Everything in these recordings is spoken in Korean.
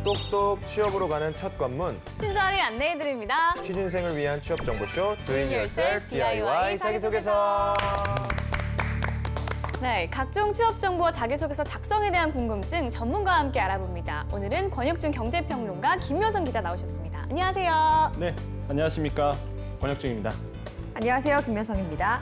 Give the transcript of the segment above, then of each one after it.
똑똑 취업으로 가는 첫 관문. 친절히 안내해드립니다. 취준생을 위한 취업 정보쇼 Doing Yourself DIY 자기소개서. 네, 각종 취업 정보와 자기소개서 작성에 대한 궁금증 전문가와 함께 알아봅니다. 오늘은 권혁준 경제평론가 김효선 기자 나오셨습니다. 안녕하세요. 네, 안녕하십니까. 권혁준입니다. 안녕하세요. 김효성입니다.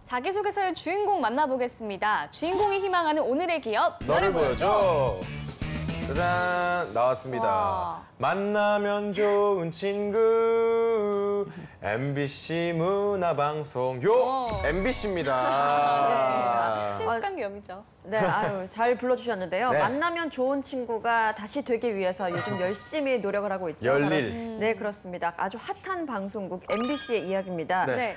자기소개서의 주인공 만나보겠습니다. 주인공이 희망하는 오늘의 기업, 너를 보여줘. 짜잔, 나왔습니다. 와. 만나면 좋은 친구 MBC 문화방송 요 MBC입니다. 친숙한 겸이죠. 네, 아유, 잘 불러주셨는데요. 네. 만나면 좋은 친구가 다시 되기 위해서 요즘 열심히 노력을 하고 있죠. 열일. 네, 그렇습니다. 아주 핫한 방송국 MBC의 이야기입니다. 네. 네.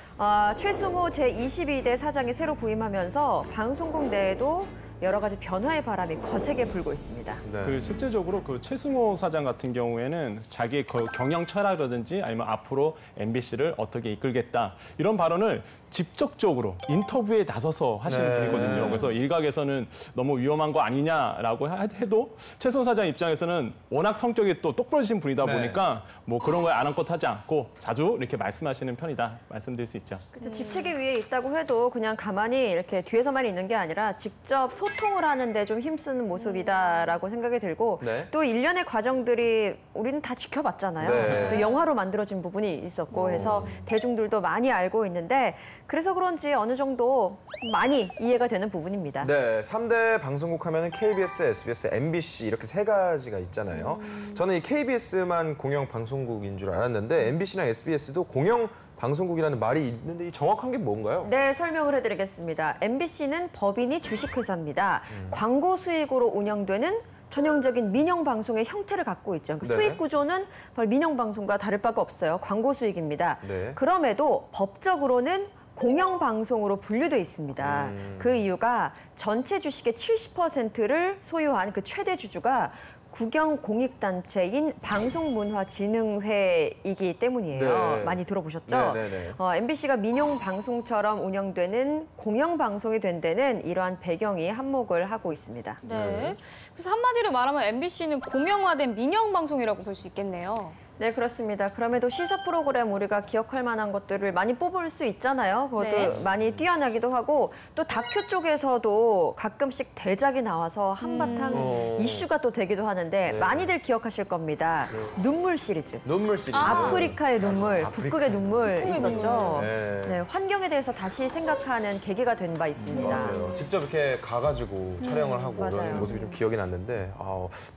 최승호 제22대 사장이 새로 부임하면서 방송국 내에도 여러 가지 변화의 바람이 거세게 불고 있습니다. 네. 실제적으로 최승호 사장 같은 경우에는 자기의 경영 철학이라든지 아니면 앞으로 MBC를 어떻게 이끌겠다 이런 발언을 직접적으로 인터뷰에 나서서 하시는 네. 분이거든요. 그래서 일각에서는 너무 위험한 거 아니냐라고 해도 최승호 사장 입장에서는 워낙 성격이 또 똑부러지신 분이다 네. 보니까 뭐 그런 거에 아랑곳하지 않고 자주 이렇게 말씀하시는 편이다 말씀드릴 수 있죠. 그렇죠. 직책이 위에 있다고 해도 그냥 가만히 이렇게 뒤에서만 있는 게 아니라 직접 소통을 하는데 좀 힘쓰는 모습이다라고 생각이 들고 네. 또 일련의 과정들이 우리는 다 지켜봤잖아요. 네. 또 영화로 만들어진 부분이 있었고 해서 대중들도 많이 알고 있는데 그래서 그런지 어느 정도 많이 이해가 되는 부분입니다. 네, 3대 방송국 하면은 KBS, SBS, MBC 이렇게 세 가지가 있잖아요. 저는 이 KBS만 공영 방송국인 줄 알았는데 MBC랑 SBS도 공영 방송국이라는 말이 있는데 이 정확한 게 뭔가요? 네, 설명을 해드리겠습니다. MBC는 법인이 주식회사입니다. 광고 수익으로 운영되는 전형적인 민영 방송의 형태를 갖고 있죠. 그러니까 네. 수익 구조는 민영 방송과 다를 바가 없어요. 광고 수익입니다. 네. 그럼에도 법적으로는 공영 방송으로 분류돼 있습니다. 그 이유가 전체 주식의 70%를 소유한 그 최대 주주가 국영 공익단체인 방송문화진흥회이기 때문이에요. 네. 많이 들어보셨죠? 네, 네, 네. MBC가 민영 방송처럼 운영되는 공영 방송이 된 데는 이러한 배경이 한몫을 하고 있습니다. 네. 그래서 한마디로 말하면 MBC는 공영화된 민영 방송이라고 볼 수 있겠네요. 네, 그렇습니다. 그럼에도 시사 프로그램 우리가 기억할 만한 것들을 많이 뽑을 수 있잖아요. 그것도 네. 많이 뛰어나기도 하고 또 다큐 쪽에서도 가끔씩 대작이 나와서 한바탕 이슈가 또 되기도 하는데 네. 많이들 기억하실 겁니다. 눈물 시리즈. 눈물 시리즈. 아프리카의 눈물, 북극의 눈물 있었죠. 네. 네, 환경에 대해서 다시 생각하는 계기가 된 바 있습니다. 맞아요. 직접 이렇게 가가지고 촬영을 하고 맞아요. 이런 모습이 좀 기억이 났는데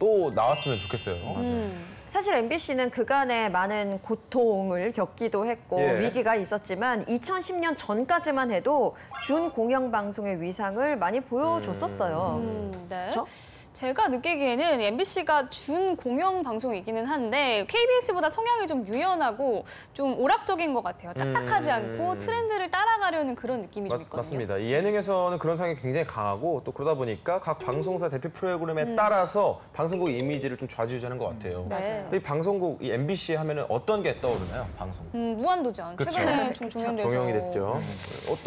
또 나왔으면 좋겠어요. 사실 MBC는 그간에 많은 고통을 겪기도 했고 예. 위기가 있었지만 2010년 전까지만 해도 준공영방송의 위상을 많이 보여줬었어요. 네. 그렇죠? 제가 느끼기에는 MBC가 준 공영 방송이기는 한데 KBS보다 성향이 좀 유연하고 좀 오락적인 것 같아요. 딱딱하지 않고 트렌드를 따라가려는 그런 느낌이 좀 있거든요. 맞습니다. 이 예능에서는 그런 성향이 굉장히 강하고 또 그러다 보니까 각 방송사 대표 프로그램에 따라서 방송국 이미지를 좀 좌지우지하는 것 같아요. 네. 근데 이 방송국, 이 MBC 하면은 어떤 게 떠오르나요? 방송. 무한도전. 그쵸. 최근에 좀 종영돼서. 종영이 됐죠.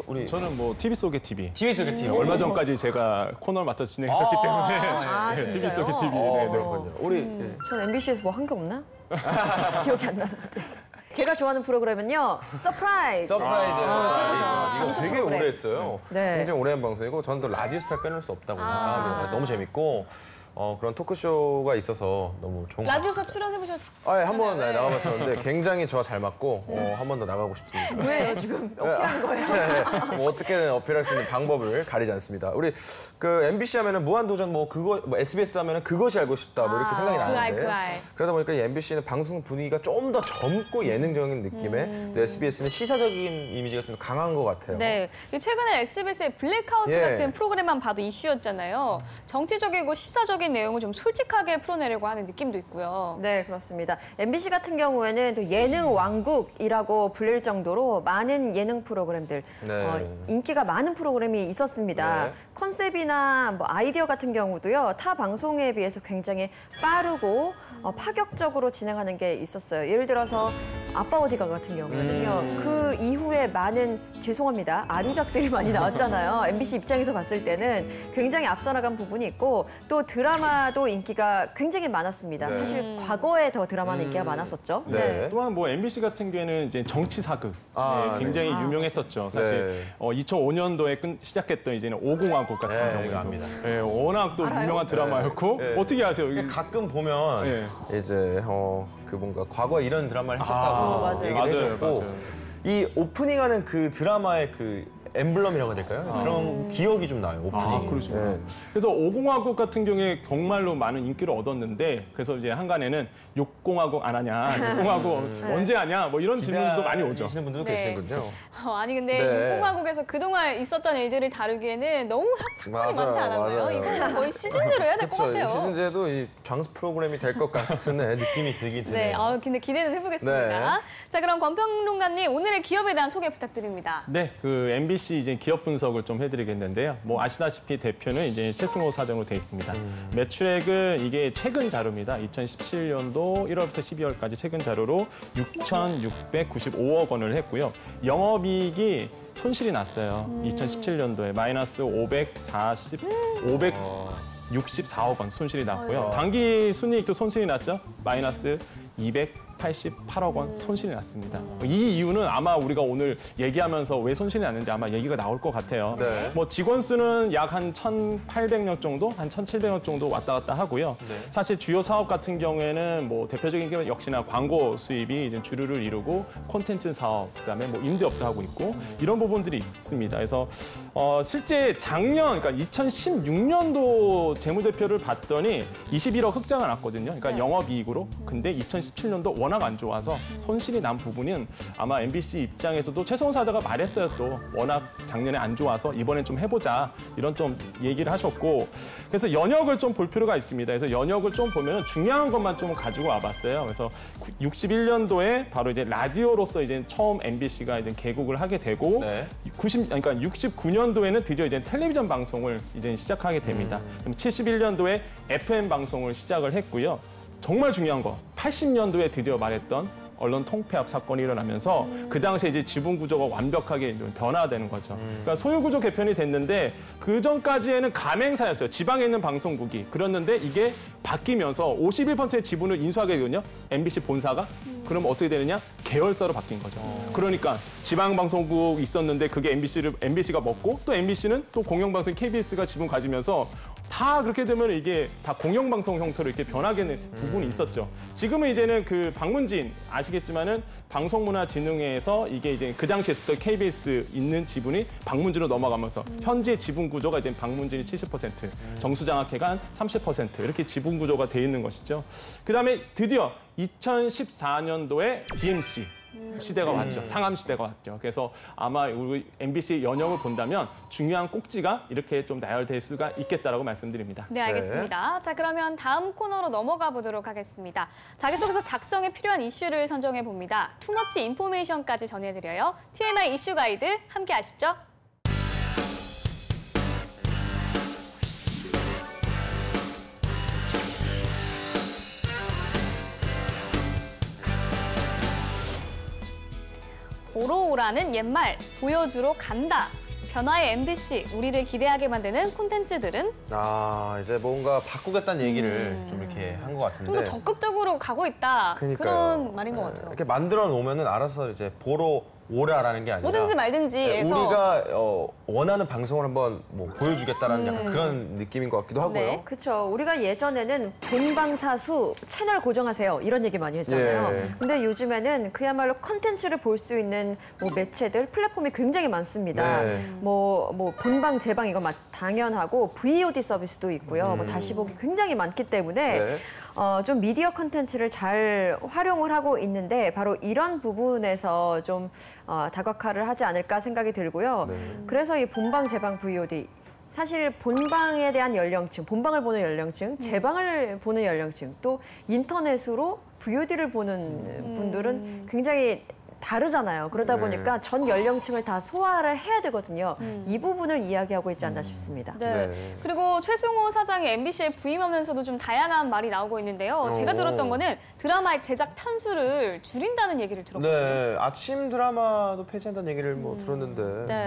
우리 저는 TV 속의 TV. TV 속의 TV. 얼마 전까지 제가 코너를 맡아 진행했었기 때문에 TV 진짜요? 속의 TV. 네, 그렇군요. 우리 전 MBC에서 뭐 한 게 없나? 기억이 안 나는데. 제가 좋아하는 프로그램은요. 서프라이즈. 서프라이즈. 최고죠. 이거 장수 되게 프로그램. 오래 했어요. 네. 굉장히 오래한 방송이고 저는 또 라디오스타 빼놓을 수 없다고 생각합니다. 너무 재밌고 그런 토크쇼가 있어서 너무 좋은 것 같아요. 라디오에서 출연해보셨. 한번 나가봤었는데 굉장히 저와 잘 맞고 한 번 더 나가고 싶습니다. 왜요? 지금 어필하는 거예요? 네, 뭐 어떻게든 어필할 수 있는 방법을 가리지 않습니다. 우리 MBC 하면은 무한도전 SBS 하면은 그것이 알고 싶다 이렇게 생각이 나는데 그 알. 그러다 보니까 이 MBC는 방송 분위기가 좀 더 젊고 예능적인 느낌의 또 SBS는 시사적인 이미지가 좀 강한 것 같아요. 네. 최근에 SBS의 블랙하우스 예. 같은 프로그램만 봐도 이슈였잖아요. 정치적이고 시사적인 사적인 내용을 좀 솔직하게 풀어내려고 하는 느낌도 있고요. 네, 그렇습니다. MBC 같은 경우에는 또 예능 왕국이라고 불릴 정도로 많은 예능 프로그램들, 네. 인기가 많은 프로그램이 있었습니다. 네. 컨셉이나 뭐 아이디어 같은 경우도요, 타 방송에 비해서 굉장히 빠르고 파격적으로 진행하는 게 있었어요. 예를 들어서 아빠 어디가 같은 경우에는요, 그 이후에 많은, 죄송합니다, 아류작들이 많이 나왔잖아요. MBC 입장에서 봤을 때는 굉장히 앞서 나간 부분이 있고, 또 드라마도 인기가 굉장히 많았습니다. 네. 사실 과거에 더 드라마는 인기가 많았었죠. 네. 또한 뭐 MBC 같은 경우에는 이제 정치 사극 아, 굉장히 네. 유명했었죠. 사실 네. 2005년도에 시작했던 이제는 오공화국 같은 네, 경우에도 압니다. 워낙 또 알아요? 유명한 드라마였고 네. 어떻게 아세요? 이게 가끔 보면 네. 이제 그 뭔가 과거에 이런 드라마를 했었다고 맞아요. 얘기를 맞아요, 해줬고 맞아요. 이 오프닝하는 그 드라마의 그 엠블럼이라고 해야 될까요? 그런 기억이 좀 나요. 오프닝. 그러시구나. 네. 그래서 오공화국 같은 경우에 정말로 많은 인기를 얻었는데 그래서 이제 한간에는 욕공화국 안 하냐, 욕공화국 언제 하냐, 뭐 이런 질문도 많이 오죠. 기다리시는 분들도 네. 계시는군요. 아니 근데 네. 육공화국에서 그동안 있었던 일들을 다루기에는 너무 사건이 맞아요, 많지 않았나요? 맞아요. 이거는 거의 시즌제로 해야 될 것 그렇죠. 같아요. 시즌제도 이 장수 프로그램이 될 것 같은 느낌이 들긴 네, 드네요. 근데 기대는 해보겠습니다. 네. 자, 그럼 권평론가님 오늘의 기업에 대한 소개 부탁드립니다. 네, 그 MBC 이제 기업 분석을 좀 해드리겠는데요. 뭐 아시다시피 대표는 이제 최승호 사장으로 돼 있습니다. 매출액은 이게 최근 자료입니다. 2017년도 1월부터 12월까지 최근 자료로 6,695억 원을 했고요. 영업이익이 손실이 났어요. 2017년도에 마이너스 564억 원 손실이 났고요. 단기 순이익도 손실이 났죠. 마이너스 288억 원 손실이 났습니다. 이 이유는 아마 우리가 오늘 얘기하면서 왜 손실이 났는지 아마 얘기가 나올 것 같아요. 네. 뭐 직원 수는 약 한 1,800명 정도, 한 1,700명 정도 왔다 갔다 하고요. 사실 주요 사업 같은 경우에는 뭐 대표적인 게 역시나 광고 수입이 이제 주류를 이루고 콘텐츠 사업, 그다음에 뭐 임대업도 하고 있고 이런 부분들이 있습니다. 그래서 실제 작년, 그러니까 2016년도 재무제표를 봤더니 21억 흑자가 났거든요. 그러니까 영업이익으로. 근데 2017년도 워낙 안 좋아서 손실이 난 부분은 아마 MBC 입장에서도 최성호 사장가 말했어요. 또 워낙 작년에 안 좋아서 이번엔 좀 해보자 이런 좀 얘기를 하셨고 그래서 연역을 좀 볼 필요가 있습니다. 그래서 연역을 좀 보면 중요한 것만 좀 가지고 와봤어요. 그래서 61년도에 바로 이제 라디오로서 이제 처음 MBC가 이제 개국을 하게 되고 네. 그러니까 69년도에는 드디어 이제 텔레비전 방송을 이제 시작하게 됩니다. 그럼 71년도에 FM 방송을 시작을 했고요. 정말 중요한 거, 80년도에 드디어 말했던 언론 통폐합 사건이 일어나면서 그 당시에 이제 지분 구조가 완벽하게 변화되는 거죠. 그러니까 소유 구조 개편이 됐는데 그 전까지에는 가맹사였어요. 지방에 있는 방송국이. 그랬는데 이게 바뀌면서 51%의 지분을 인수하게 되거든요. MBC 본사가. 그러면 어떻게 되느냐? 계열사로 바뀐 거죠. 그러니까 지방 방송국 있었는데 그게 MBC가 먹고 또 MBC는 또 공영방송 KBS가 지분 가지면서 다 그렇게 되면 이게 다 공영방송 형태로 이렇게 변하게 되는 부분이 있었죠. 지금은 이제는 그 방문진 아시겠지만은 방송문화진흥회에서 이게 이제 그 당시에 있었던 KBS 있는 지분이 방문진으로 넘어가면서 현재 지분 구조가 이제 방문진이 70%, 정수장학회가 한 30% 이렇게 지분 구조가 돼 있는 것이죠. 그다음에 드디어 2014년도에 DMC 시대가 왔죠. 상암 시대가 왔죠. 그래서 아마 우리 MBC 연영을 본다면 중요한 꼭지가 이렇게 좀 나열될 수가 있겠다라고 말씀드립니다. 네, 알겠습니다. 자, 그러면 다음 코너로 넘어가 보도록 하겠습니다. 자기소개서 작성에 필요한 이슈를 선정해 봅니다. 투머치 인포메이션까지 전해드려요. TMI 이슈 가이드 함께 하시죠. 보러 오라는 옛말, 보여주러 간다. 변화의 MBC, 우리를 기대하게 만드는 콘텐츠들은 이제 뭔가 바꾸겠다는 얘기를 좀 이렇게 한 것 좀 더 같은데. 적극적으로 가고 있다. 그러니까요. 그런 말인 것 네, 같아요. 이렇게 만들어 놓으면은 알아서 이제 보러 오라라는 게 아니라 뭐든지 말든지 네, 해서 우리가 원하는 방송을 한번 뭐 보여주겠다라는 약간 그런 느낌인 것 같기도 하고요. 네. 그렇죠. 우리가 예전에는 본방사수 채널 고정하세요 이런 얘기 많이 했잖아요. 예. 근데 요즘에는 그야말로 콘텐츠를 볼 수 있는 뭐 매체들 플랫폼이 굉장히 많습니다. 네. 뭐 본방 재방 이거 당연하고 VOD 서비스도 있고요. 뭐 다시 보기 굉장히 많기 때문에 네. 좀 미디어 콘텐츠를 잘 활용을 하고 있는데 바로 이런 부분에서 좀 다각화를 하지 않을까 생각이 들고요. 네. 그래서 이 본방 재방 VOD 사실 본방에 대한 연령층, 본방을 보는 연령층, 재방을 보는 연령층, 또 인터넷으로 VOD를 보는 분들은 굉장히 다르잖아요. 그러다 네. 보니까 전 연령층을 다 소화를 해야 되거든요. 이 부분을 이야기하고 있지 않나 싶습니다. 네. 네. 그리고 최승호 사장이 MBC에 부임하면서도 좀 다양한 말이 나오고 있는데요. 제가 오. 들었던 거는 드라마의 제작 편수를 줄인다는 얘기를 들었거든요. 네, 아침 드라마도 폐지한다는 얘기를 뭐 들었는데. 네.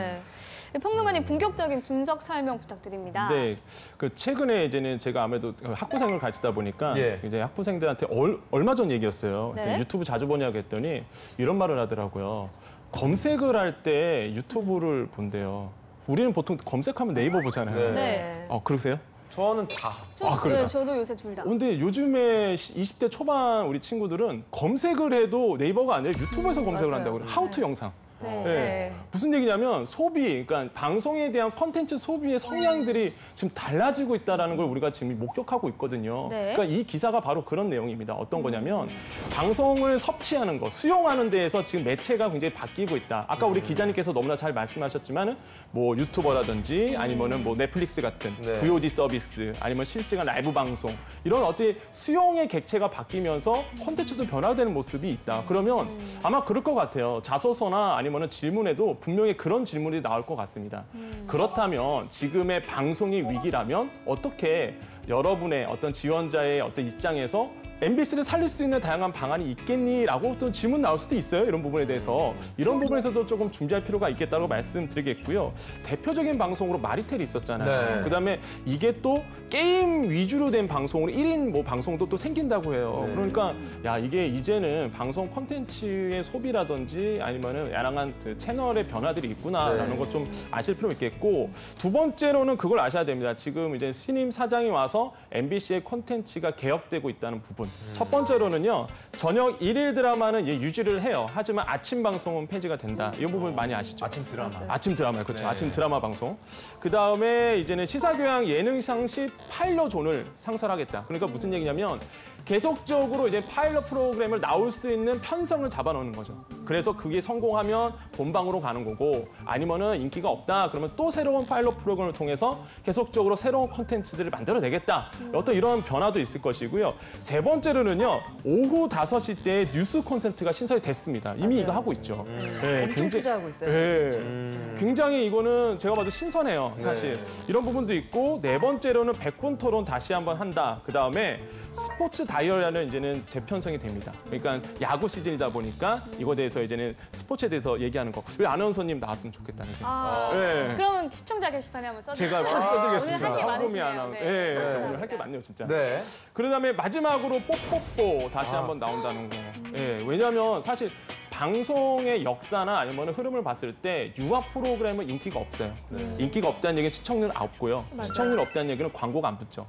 평론가님 본격적인 분석 설명 부탁드립니다. 네, 그 최근에 이제는 제가 아무래도 학부생을 가르치다 보니까 예. 이제 학부생들한테 얼마 전 얘기였어요. 네. 그때 유튜브 자주 보냐고 했더니 이런 말을 하더라고요. 검색을 할 때 유튜브를 본대요. 우리는 보통 검색하면 네이버 보잖아요. 네. 그러세요? 저는 다. 그래요? 네, 저도 요새 둘 다. 근데 요즘에 20대 초반 우리 친구들은 검색을 해도 네이버가 아니라 유튜브에서 검색을 맞아요. 한다고 그래요. 하우투 영상. 네. 네. 네. 무슨 얘기냐면 소비, 그러니까 방송에 대한 컨텐츠 소비의 성향들이 지금 달라지고 있다는 걸 우리가 지금 목격하고 있거든요. 네. 그러니까 이 기사가 바로 그런 내용입니다. 어떤 거냐면 방송을 섭취하는 거, 수용하는 데에서 지금 매체가 굉장히 바뀌고 있다. 아까 우리 기자님께서 너무나 잘 말씀하셨지만 뭐 유튜버라든지 아니면은 뭐 넷플릭스 같은 네. VOD 서비스 아니면 실시간 라이브 방송 이런 어떤 수용의 객체가 바뀌면서 콘텐츠도 변화되는 모습이 있다. 그러면 아마 그럴 것 같아요. 자소서나 아니면은 질문에도 분명히 그런 질문이 나올 것 같습니다. 그렇다면 지금의 방송이 위기라면 어떻게 여러분의 어떤 지원자의 어떤 입장에서 MBC를 살릴 수 있는 다양한 방안이 있겠니라고 또 질문 나올 수도 있어요. 이런 부분에 대해서. 이런 부분에서도 조금 준비할 필요가 있겠다고 말씀드리겠고요. 대표적인 방송으로 마리텔이 있었잖아요. 네. 그다음에 이게 또 게임 위주로 된 방송으로 1인 뭐 방송도 또 생긴다고 해요. 네. 그러니까 야 이게 이제는 방송 콘텐츠의 소비라든지 아니면은 다양한 그 채널의 변화들이 있구나라는 네. 것 좀 아실 필요 있겠고 두 번째로는 그걸 아셔야 됩니다. 지금 이제 신임 사장이 와서 MBC의 콘텐츠가 개혁되고 있다는 부분. 첫 번째로는요. 저녁 1일 드라마는 유지를 해요. 하지만 아침 방송은 폐지가 된다. 이 부분 많이 아시죠? 아침 드라마. 아침 드라마, 그렇죠. 네. 아침 드라마 방송. 그 다음에 이제는 시사교양 예능상시 파일럿 존을 상설하겠다. 그러니까 무슨 얘기냐면 계속적으로 이제 파일럿 프로그램을 나올 수 있는 편성을 잡아놓는 거죠. 그래서 그게 성공하면 본방으로 가는 거고 아니면은 인기가 없다 그러면 또 새로운 파일럿 프로그램을 통해서 계속적으로 새로운 콘텐츠들을 만들어내겠다. 어떤 이런 변화도 있을 것이고요. 세 번째로는요. 오후 5시 때 뉴스 콘센트가 신설이 됐습니다. 이미 이거 하고 있죠. 네, 엄청 투자하고 있어요. 네. 굉장히 이거는 제가 봐도 신선해요, 사실. 네. 이런 부분도 있고 네 번째로는 100분 토론 다시 한번 한다. 그다음에 스포츠 다이어리는 이제는 재편성이 됩니다. 그러니까 야구 시즌이다 보니까 이거에 대해서 이제는 스포츠에 대해서 얘기하는 거. 우리 아나운서님 나왔으면 좋겠다는 생각. 네. 그러면 시청자 게시판에 한번 써주세요. 제가 써드리겠습니다. 오늘 할 게 홍미 많으시네요. 아나운서. 네. 네, 저 오늘 할 게 많네요, 진짜. 네. 그다음에 마지막으로 뽀뽀뽀 다시 한번 나온다는 거. 예, 왜냐하면 사실 방송의 역사나 아니면 흐름을 봤을 때 유아 프로그램은 인기가 없어요. 인기가 없다는 얘기는 시청률 없고요. 시청률 없다는 얘기는 광고가 안 붙죠.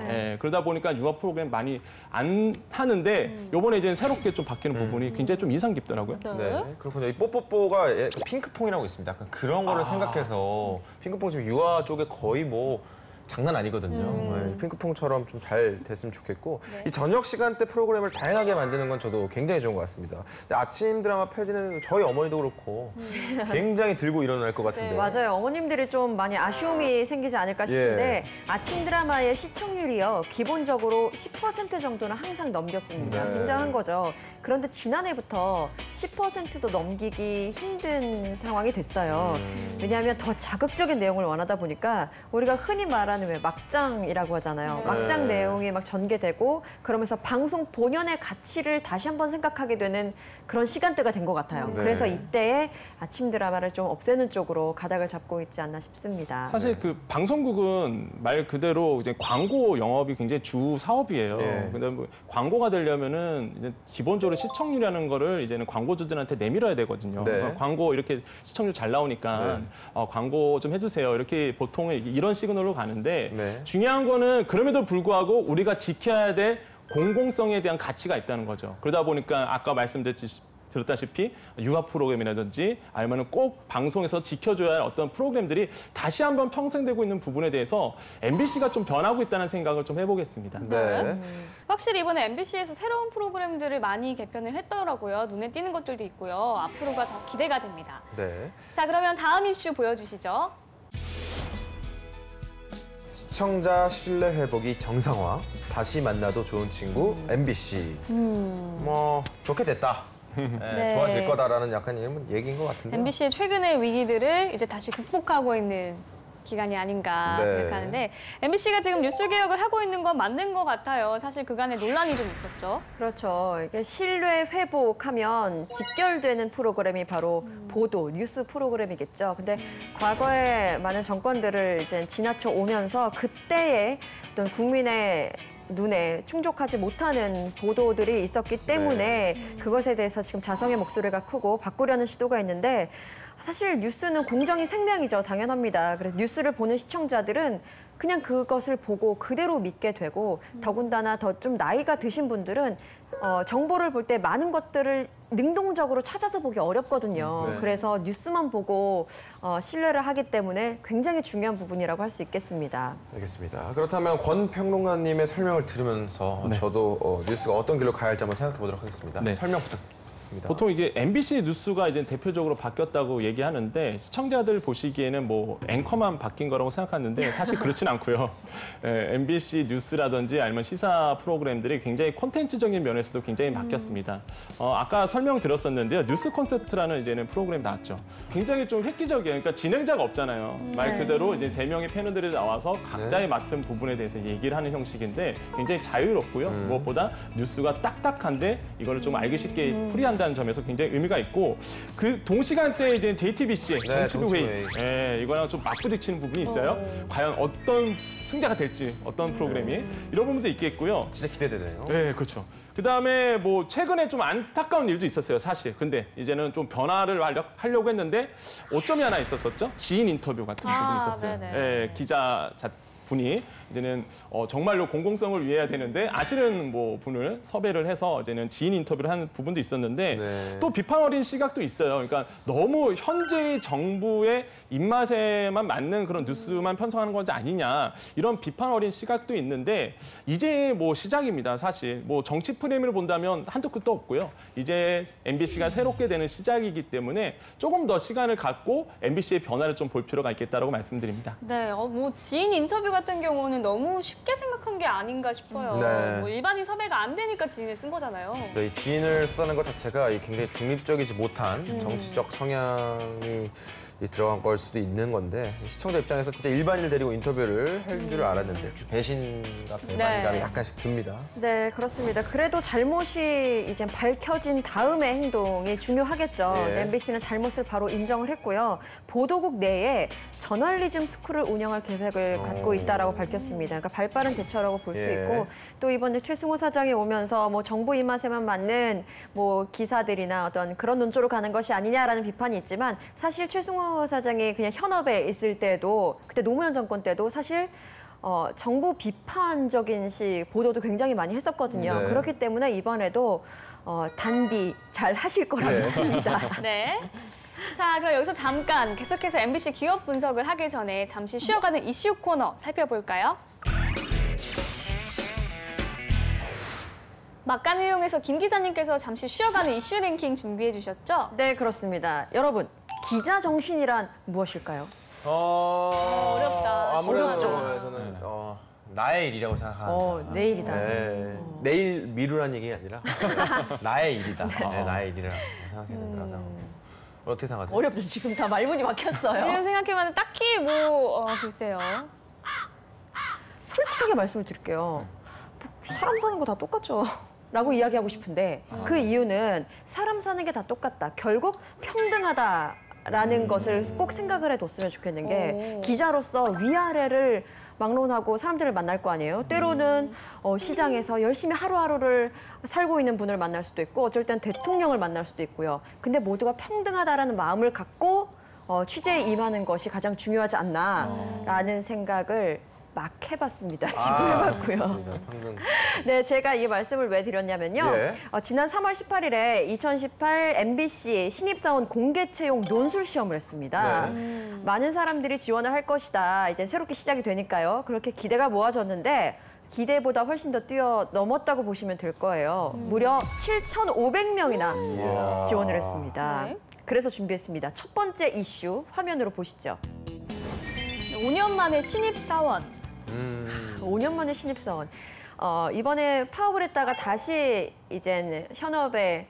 예, 그러다 보니까 유아 프로그램 많이 안 하는데 요번에 이제 새롭게 좀 바뀌는 부분이 굉장히 좀 인상 깊더라고요. 네, 그렇군요. 이 뽀뽀뽀가 핑크퐁이라고 있습니다. 약간 그런 거를 생각해서 핑크퐁 지금 유아 쪽에 거의 뭐 장난 아니거든요. 네, 핑크퐁처럼 좀 잘 됐으면 좋겠고 이 저녁 시간대 프로그램을 다양하게 만드는 건 저도 굉장히 좋은 것 같습니다. 근데 아침 드라마 폐지는 저희 어머니도 그렇고 굉장히 들고 일어날 것 같은데. 네, 맞아요. 어머님들이 좀 많이 아쉬움이 생기지 않을까 싶은데 아침 드라마의 시청률이요. 기본적으로 10% 정도는 항상 넘겼습니다. 네. 굉장한 거죠. 그런데 지난해부터 10%도 넘기기 힘든 상황이 됐어요. 왜냐하면 더 자극적인 내용을 원하다 보니까 우리가 흔히 말하는 왜 막장이라고 하잖아요. 네. 막장 내용이 막 전개되고 그러면서 방송 본연의 가치를 다시 한번 생각하게 되는 그런 시간대가 된 것 같아요. 네. 그래서 이때에 아침 드라마를 좀 없애는 쪽으로 가닥을 잡고 있지 않나 싶습니다. 사실 그 방송국은 말 그대로 이제 광고 영업이 굉장히 주 사업이에요. 네. 근데 뭐 광고가 되려면은 이제 기본적으로 시청률이라는 거를 이제는 광고주들한테 내밀어야 되거든요. 네. 그러니까 광고 이렇게 시청률 잘 나오니까 네. 광고 좀 해주세요. 이렇게 보통 이런 시그널로 가는데 네. 중요한 거는 그럼에도 불구하고 우리가 지켜야 될 공공성에 대한 가치가 있다는 거죠. 그러다 보니까 아까 들었다시피 유아 프로그램이라든지 아니면 꼭 방송에서 지켜줘야 할 어떤 프로그램들이 다시 한번 평생되고 있는 부분에 대해서 MBC가 좀 변하고 있다는 생각을 좀 해보겠습니다. 네. 확실히 이번에 MBC에서 새로운 프로그램들을 많이 개편을 했더라고요. 눈에 띄는 것들도 있고요. 앞으로가 더 기대가 됩니다. 네. 자, 그러면 다음 이슈 보여주시죠. 시청자 신뢰 회복이 정상화, 다시 만나도 좋은 친구 MBC. 뭐 좋게 됐다. 네. 좋아질 거다라는 약간 이런 얘기인 것 같은데. MBC의 최근의 위기들을 이제 다시 극복하고 있는 기간이 아닌가 네. 생각하는데 MBC가 지금 뉴스 개혁을 하고 있는 건 맞는 것 같아요. 사실 그간에 논란이 좀 있었죠. 그렇죠. 이게 신뢰 회복하면 직결되는 프로그램이 바로 보도, 뉴스 프로그램이겠죠. 근데 과거에 많은 정권들을 이제 지나쳐 오면서 그때의 어떤 국민의 눈에 충족하지 못하는 보도들이 있었기 때문에 그것에 대해서 지금 자성의 목소리가 크고 바꾸려는 시도가 있는데 사실 뉴스는 공정이 생명이죠. 당연합니다. 그래서 뉴스를 보는 시청자들은 그냥 그것을 보고 그대로 믿게 되고 더군다나 더 좀 나이가 드신 분들은 정보를 볼 때 많은 것들을 능동적으로 찾아서 보기 어렵거든요. 네. 그래서 뉴스만 보고 신뢰를 하기 때문에 굉장히 중요한 부분이라고 할 수 있겠습니다. 알겠습니다. 그렇다면 권 평론가님의 설명을 들으면서 저도 뉴스가 어떤 길로 가야 할지 한번 생각해 보도록 하겠습니다. 네. 설명 부탁드립니다. 보통 이게 MBC 뉴스가 이제 대표적으로 바뀌었다고 얘기하는데 시청자들 보시기에는 뭐 앵커만 바뀐 거라고 생각하는데 사실 그렇진 않고요. MBC 뉴스라든지 아니면 시사 프로그램들이 굉장히 콘텐츠적인 면에서도 굉장히 바뀌었습니다. 아까 설명 드렸었는데요. 뉴스 콘서트라는 이제는 프로그램이 나왔죠. 굉장히 좀 획기적이에요. 그러니까 진행자가 없잖아요. 말 그대로 이제 3명의 패널들이 나와서 각자의 맡은 부분에 대해서 얘기를 하는 형식인데 굉장히 자유롭고요. 무엇보다 뉴스가 딱딱한데 이거를 좀 알기 쉽게 풀이한다는 점에서 굉장히 의미가 있고 그 동시간대에 이제 JTBC 정치부 회의 이거랑 좀 맞부딪히는 부분이 있어요. 과연 어떤 승자가 될지 어떤 프로그램이 이런 부분도 있겠고요. 진짜 기대되네요. 네, 그렇죠. 그다음에 뭐 최근에 좀 안타까운 일도 있었어요, 사실. 근데 이제는 좀 변화를 하려고 했는데 오점이 하나 있었었죠. 지인 인터뷰 같은 부분이 있었어요. 네네. 예, 기자 분이 이제는 정말로 공공성을 위해야 되는데 아시는 뭐 분을 섭외를 해서 이제는 지인 인터뷰를 하는 부분도 있었는데 네. 또 비판 어린 시각도 있어요. 그러니까 너무 현재의 정부의 입맛에만 맞는 그런 뉴스만 편성하는 것이 아니냐 이런 비판 어린 시각도 있는데 이제 뭐 시작입니다. 사실 뭐 정치 프레임을 본다면 한도 끝도 없고요. 이제 MBC가 새롭게 되는 시작이기 때문에 조금 더 시간을 갖고 MBC의 변화를 좀 볼 필요가 있겠다고 말씀드립니다. 네, 뭐 지인 인터뷰 같은 경우는 너무 쉽게 생각한 게 아닌가 싶어요. 네. 뭐 일반인 섭외가 안 되니까 지인을 쓴 거잖아요. 이 지인을 쓰다는 것 자체가 굉장히 중립적이지 못한 정치적 성향이 들어간 걸 수도 있는 건데 시청자 입장에서 진짜 일반인을 데리고 인터뷰를 할 줄 알았는데 배신 같은 배반감이 약간씩 듭니다. 네, 그렇습니다. 그래도 잘못이 이제 밝혀진 다음의 행동이 중요하겠죠. 네. MBC는 잘못을 바로 인정을 했고요. 보도국 내에 저널리즘 스쿨을 운영할 계획을 갖고 있다라고 밝혔습니다. 그러니까 발빠른 대처라고 볼 수 예. 있고 또 이번에 최승호 사장이 오면서 뭐 정부 입맛에만 맞는 뭐 기사들이나 어떤 그런 논조로 가는 것이 아니냐라는 비판이 있지만 사실 최승호 사장이 그냥 현업에 있을 때도 그때 노무현 정권 때도 사실 정부 비판적인 보도도 굉장히 많이 했었거든요. 네. 그렇기 때문에 이번에도 단디 잘 하실 거라 믿습니다. 네. 자, 그럼 여기서 잠깐 계속해서 MBC 기업 분석을 하기 전에 잠시 쉬어가는 이슈 코너 살펴볼까요? 막간을 이용해서 김 기자님께서 잠시 쉬어가는 이슈 랭킹 준비해 주셨죠? 네, 그렇습니다. 여러분, 기자 정신이란 무엇일까요? 어렵다. 아무래도 어렵죠. 저는 나의 일이라고 생각합니다. 내일이다. 네. 내일 미루란 얘기가 아니라 나의 일이다. 네, 나의 일이라고 생각해야 된다고 어떻게 생각하세요? 어렵죠. 지금 다 말문이 막혔어요. 지금 생각해보면 딱히 뭐 글쎄요. 솔직하게 말씀을 드릴게요. 사람 사는 거 다 똑같죠. 라고 이야기하고 싶은데 그 이유는 사람 사는 게 다 똑같다. 결국 평등하다라는 것을 꼭 생각을 해뒀으면 좋겠는 게 기자로서 위아래를 막론하고 사람들을 만날 거 아니에요. 때로는 시장에서 열심히 하루하루를 살고 있는 분을 만날 수도 있고 어쩔 땐 대통령을 만날 수도 있고요. 근데 모두가 평등하다라는 마음을 갖고 취재에 임하는 것이 가장 중요하지 않나라는 생각을 막 해봤습니다. 지금 해봤고요. 맞습니다. 방금. 네, 제가 이 말씀을 왜 드렸냐면요. 예. 지난 3월 18일에 2018 MBC 신입사원 공개 채용 논술 시험을 했습니다. 네. 많은 사람들이 지원을 할 것이다. 이제 새롭게 시작이 되니까요. 그렇게 기대가 모아졌는데 기대보다 훨씬 더 뛰어넘었다고 보시면 될 거예요. 무려 7,500명이나 지원을 했습니다. 네. 그래서 준비했습니다. 첫 번째 이슈 화면으로 보시죠. 5년 만에 신입사원. 5년 만에 신입사원. 이번에 파업을 했다가 다시 이젠 현업에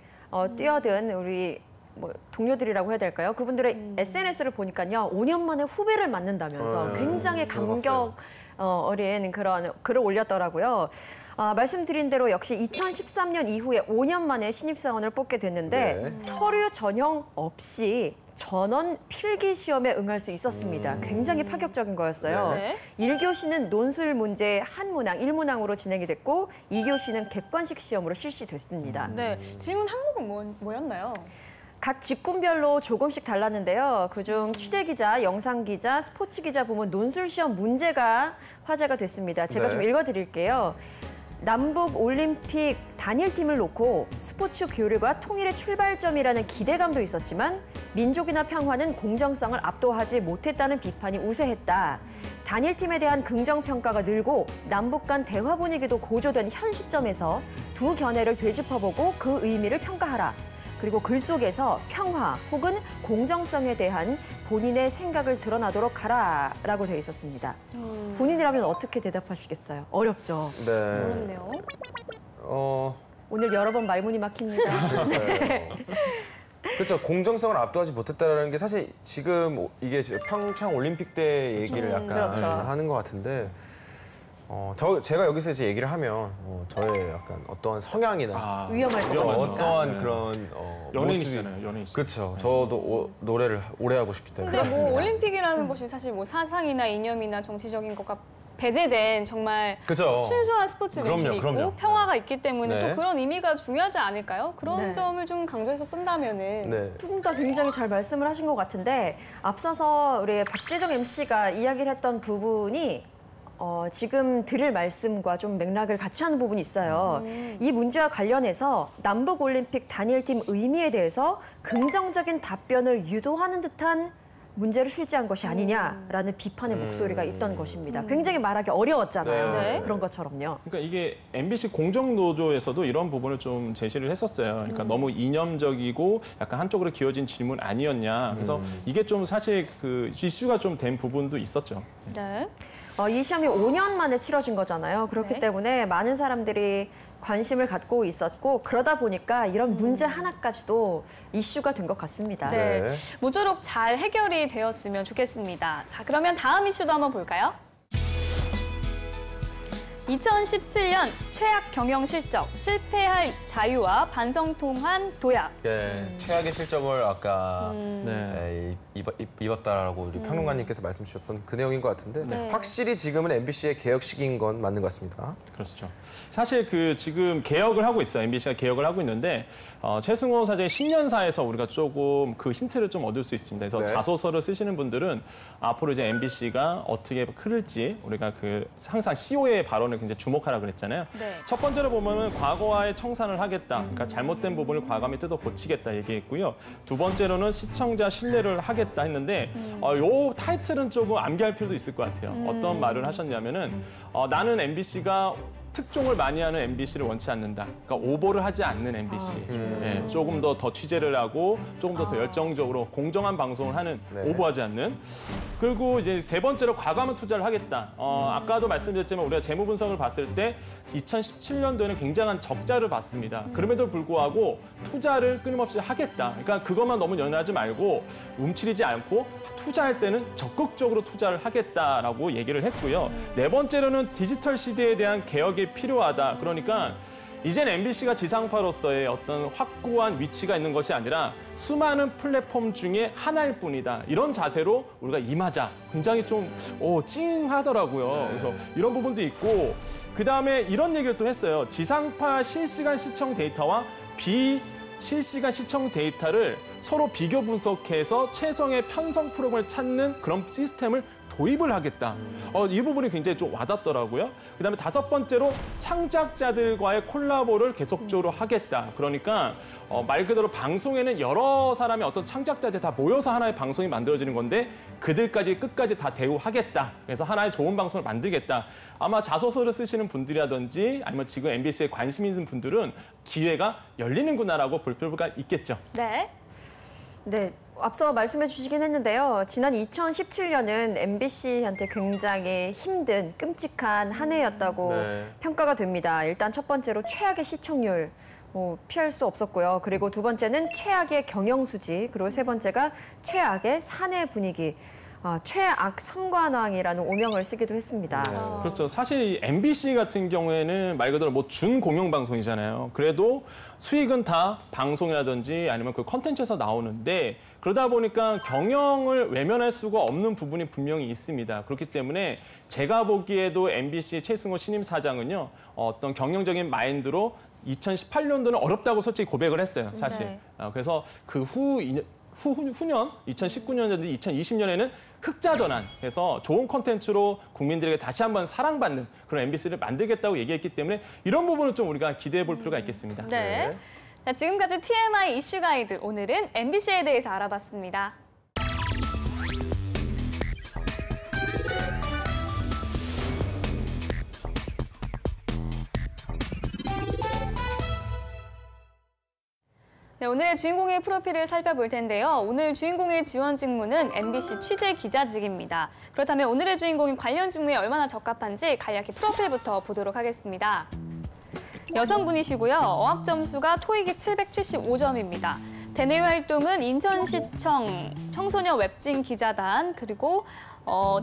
뛰어든 우리 뭐 동료들이라고 해야 될까요? 그분들의 SNS를 보니까요. 5년 만에 후배를 만난다면서 굉장히 감격 어린 그런 글을 올렸더라고요. 말씀드린 대로 역시 2013년 이후에 5년 만에 신입사원을 뽑게 됐는데 서류 전형 없이 전원 필기 시험에 응할 수 있었습니다. 굉장히 파격적인 거였어요. 네. 1교시는 논술 문제 한 문항, 1문항으로 진행이 됐고 2교시는 객관식 시험으로 실시됐습니다. 네. 질문 항목은 뭐였나요? 각 직군별로 조금씩 달랐는데요. 그중 취재기자, 영상기자, 스포츠기자 부문 논술시험 문제가 화제가 됐습니다. 제가 네. 좀 읽어드릴게요. 남북 올림픽 단일팀을 놓고 스포츠 교류가 통일의 출발점이라는 기대감도 있었지만 민족이나 평화는 공정성을 압도하지 못했다는 비판이 우세했다. 단일팀에 대한 긍정평가가 늘고 남북 간 대화 분위기도 고조된 현 시점에서 두 견해를 되짚어보고 그 의미를 평가하라. 그리고 글 속에서 평화 혹은 공정성에 대한 본인의 생각을 드러나도록 하라라고 되어 있었습니다. 본인이라면 어떻게 대답하시겠어요? 어렵죠. 네. 어렵네요. 오늘 여러 번 말문이 막힙니다. 네. 그렇죠. 공정성을 압도하지 못했다는 게 사실 지금 이게 평창 올림픽 때 얘기를 약간 그렇죠. 하는 것 같은데 제가 여기서 이제 얘기를 하면 저의 약간 어떠한 성향이나 위험할 것 위험하죠. 같습니다. 어떠한 네. 그런 연예인이시잖아요, 연예인이시죠. 그렇죠. 저도 노래를 오래 하고 싶기 때문에. 근데 뭐 올림픽이라는 것이 사실 뭐 사상이나 이념이나 정치적인 것과 배제된 정말 그죠. 순수한 스포츠맨십이 있고 그럼요. 평화가 있기 때문에 네. 또 그런 의미가 중요하지 않을까요? 그런 네. 점을 좀 강조해서 쓴다면은 네. 두 분 다 굉장히 잘 말씀을 하신 것 같은데 앞서서 우리 박재정 MC가 이야기를 했던 부분이 지금 들을 말씀과 좀 맥락을 같이 하는 부분이 있어요. 이 문제와 관련해서 남북올림픽 단일팀 의미에 대해서 긍정적인 답변을 유도하는 듯한 문제를 출제한 것이 아니냐라는 비판의 목소리가 있던 것입니다. 굉장히 말하기 어려웠잖아요. 네. 그런 것처럼요. 그러니까 이게 MBC 공정노조에서도 이런 부분을 좀 제시를 했었어요. 그러니까 너무 이념적이고 약간 한쪽으로 기어진 질문 아니었냐. 그래서 이게 좀 사실 그 이슈가 좀 된 부분도 있었죠. 네. 이 시험이 5년 만에 치러진 거잖아요. 그렇기 네. 때문에 많은 사람들이 관심을 갖고 있었고 그러다 보니까 이런 문제 하나까지도 이슈가 된 것 같습니다. 네. 네. 모쪼록 잘 해결이 되었으면 좋겠습니다. 자, 그러면 다음 이슈도 한번 볼까요? 2017년 최악 경영 실적, 실패할 자유와 반성통한 도약. 네. 최악의 실적을 아까 네. 입었다라고 우리 평론가님께서 말씀 주셨던 그 내용인 것 같은데 네. 확실히 지금은 MBC의 개혁 시기인 건 맞는 것 같습니다. 그렇죠. 사실 그 지금 개혁을 하고 있어요. MBC가 개혁을 하고 있는데 최승호 사장의 신년사에서 우리가 조금 그 힌트를 좀 얻을 수 있습니다. 그래서 네. 자소서를 쓰시는 분들은 앞으로 이제 MBC가 어떻게 흐를지 우리가 그 항상 CEO의 발언을 굉장히 주목하라 그랬잖아요. 네. 첫 번째로 보면은 과거와의 청산을 하겠다. 그러니까 잘못된 부분을 과감히 뜯어 고치겠다 얘기했고요. 두 번째로는 시청자 신뢰를 하겠다 했는데 요 타이틀은 조금 암기할 필요도 있을 것 같아요. 어떤 말을 하셨냐면은 나는 MBC가 특종을 많이 하는 MBC를 원치 않는다. 그러니까 오버를 하지 않는 MBC. 예, 조금 더 취재를 하고 조금 더 열정적으로 공정한 방송을 하는 네. 오버하지 않는. 그리고 이제 세 번째로 과감한 투자를 하겠다. 아까도 말씀드렸지만 우리가 재무 분석을 봤을 때 2017년도에는 굉장한 적자를 봤습니다. 그럼에도 불구하고 투자를 끊임없이 하겠다. 그러니까 그것만 너무 연연하지 말고 움츠리지 않고 투자할 때는 적극적으로 투자를 하겠다라고 얘기를 했고요. 네 번째로는 디지털 시대에 대한 개혁이 필요하다. 그러니까 이젠 MBC가 지상파로서의 어떤 확고한 위치가 있는 것이 아니라 수많은 플랫폼 중에 하나일 뿐이다. 이런 자세로 우리가 임하자. 굉장히 좀 찡하더라고요. 그래서 이런 부분도 있고 그다음에 이런 얘기를 또 했어요. 지상파 실시간 시청 데이터와 실시간 시청 데이터를 서로 비교 분석해서 최성의 편성 프로그램을 찾는 그런 시스템을 도입을 하겠다. 이 부분이 굉장히 좀 와닿더라고요. 그다음에 다섯 번째로 창작자들과의 콜라보를 계속적으로 하겠다. 그러니까 말 그대로 방송에는 여러 사람의 어떤 창작자들 다 모여서 하나의 방송이 만들어지는 건데 그들까지 끝까지 다 대우하겠다. 그래서 하나의 좋은 방송을 만들겠다. 아마 자소서를 쓰시는 분들이라든지 아니면 지금 MBC에 관심 있는 분들은 기회가 열리는구나라고 볼 필요가 있겠죠. 네. 네, 앞서 말씀해 주시긴 했는데요. 지난 2017년은 MBC한테 굉장히 힘든 끔찍한 한 해였다고 네. 평가가 됩니다. 일단 첫 번째로 최악의 시청률. 피할 수 없었고요. 그리고 두 번째는 최악의 경영수지, 그리고 세 번째가 최악의 사내 분위기, 최악 삼관왕이라는 오명을 쓰기도 했습니다. 그렇죠. 사실 MBC 같은 경우에는 말 그대로 뭐 준공영방송이잖아요. 그래도 수익은 다 방송이라든지 아니면 그 컨텐츠에서 나오는데 그러다 보니까 경영을 외면할 수가 없는 부분이 분명히 있습니다. 그렇기 때문에 제가 보기에도 MBC 최승호 신임 사장은요, 어떤 경영적인 마인드로 2018년도는 어렵다고 솔직히 고백을 했어요, 사실. 네. 그래서 그 후년 2019년이라든지 2020년에는 흑자전환 해서 좋은 콘텐츠로 국민들에게 다시 한번 사랑받는 그런 MBC를 만들겠다고 얘기했기 때문에 이런 부분은 좀 우리가 기대해 볼 필요가 있겠습니다. 네. 자, 지금까지 TMI 이슈 가이드, 오늘은 MBC에 대해서 알아봤습니다. 네, 오늘의 주인공의 프로필을 살펴볼 텐데요. 오늘 주인공의 지원 직무는 MBC 취재 기자직입니다. 그렇다면 오늘의 주인공이 관련 직무에 얼마나 적합한지 간략히 프로필부터 보도록 하겠습니다. 여성분이시고요. 어학 점수가 토익이 775점입니다. 대내 활동은 인천시청 청소년 웹진 기자단, 그리고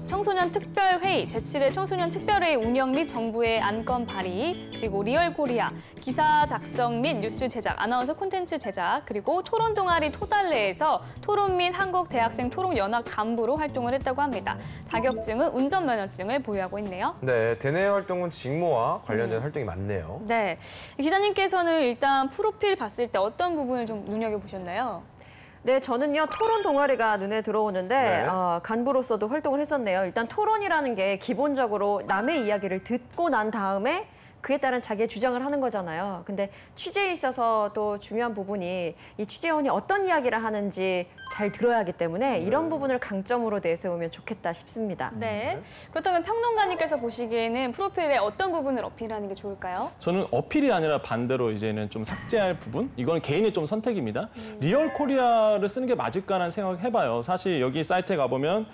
청소년 특별회의, 제7회 청소년 특별회의 운영 및 정부의 안건 발의, 그리고 리얼코리아, 기사 작성 및 뉴스 제작, 아나운서 콘텐츠 제작, 그리고 토론 동아리 토달레에서 토론 및 한국대학생 토론연합 간부로 활동을 했다고 합니다. 자격증은 운전면허증을 보유하고 있네요. 네, 대내 활동은 직무와 관련된 활동이 많네요. 네, 기자님께서는 일단 프로필 봤을 때 어떤 부분을 좀 눈여겨보셨나요? 네, 저는요, 토론 동아리가 눈에 들어오는데, 네. 간부로서도 활동을 했었네요. 일단 토론이라는 게 기본적으로 남의 이야기를 듣고 난 다음에 그에 따른 자기의 주장을 하는 거잖아요. 근데 취재에 있어서 또 중요한 부분이 이 취재원이 어떤 이야기를 하는지 잘 들어야 하기 때문에 이런 부분을 강점으로 내세우면 좋겠다 싶습니다. 네. 그렇다면 평론가님께서 보시기에는 프로필에 어떤 부분을 어필하는 게 좋을까요? 저는 어필이 아니라 반대로 이제는 좀 삭제할 부분? 이건 개인의 좀 선택입니다. 리얼 코리아를 쓰는 게 맞을까라는 생각을 해봐요. 사실 여기 사이트에 가보면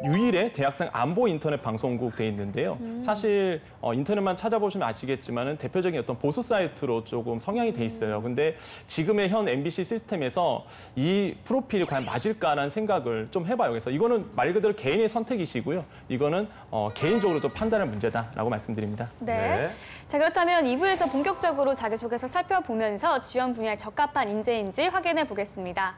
유일의 대학생 안보 인터넷 방송국 돼 있는데요. 사실 인터넷만 찾아보시면 아시겠지만은 대표적인 어떤 보수 사이트로 조금 성향이 돼 있어요. 근데 지금의 현 MBC 시스템에서 이 프로필이 과연 맞을까라는 생각을 좀 해봐요. 그래서 이거는 말 그대로 개인의 선택이시고요. 이거는 개인적으로 좀 판단할 문제다라고 말씀드립니다. 네. 자, 그렇다면 2부에서 본격적으로 자기소개서 살펴보면서 지원 분야에 적합한 인재인지 확인해 보겠습니다.